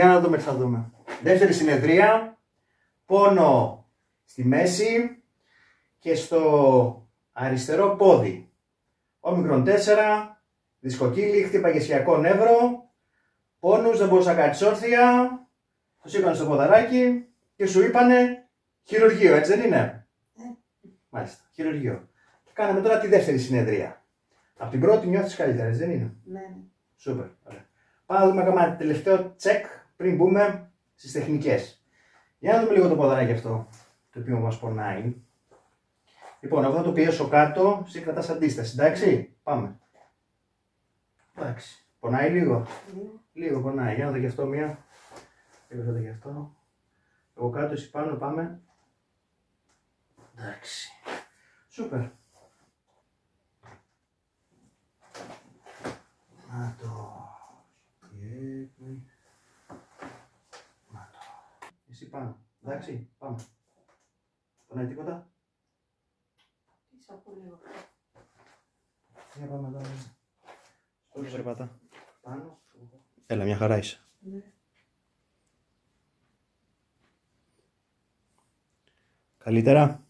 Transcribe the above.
Για να δούμε τι θα δούμε. Δεύτερη συνεδρία. Πόνο στη μέση και στο αριστερό πόδι. Όμικρον 4. Δισκοκύλι, χτύπα γεσιακό νεύρο. Πόνους, δεν μπορούσα να κάτσεις όρθια. Το σήκωνε στο ποδαράκι και σου είπανε χειρουργείο, έτσι δεν είναι? Μάλιστα, χειρουργείο. Και κάναμε τώρα τη δεύτερη συνεδρία. Από την πρώτη νιώθεις καλύτερα, έτσι δεν είναι? Ναι. Σούπερ, ωραία. Πάμε να δούμε ακόμα τελευταίο τσεκ πριν μπούμε στις τεχνικές. Για να δούμε λίγο το ποδαράκι αυτό, το οποίο μας πονάει. Λοιπόν, εγώ θα το πιέσω κάτω, εσύ κρατάς αντίσταση, εντάξει? Πάμε. Εντάξει. Πονάει λίγο? Λίγο πονάει. Για να δω και αυτό μία. Λίγο θα δω και αυτό. Εγώ κάτω, εσύ πάνω, πάμε. Εντάξει. Σούπερ. Να το. Να το. Εσύ πάνω. Εντάξει, πάμε. Πονάει τίποτα? Είσαι από λίγο. Για πάμε εδώ. Στο περπατά. Πάνω. Έλα, μια χαρά είσαι. Ναι. Καλύτερα.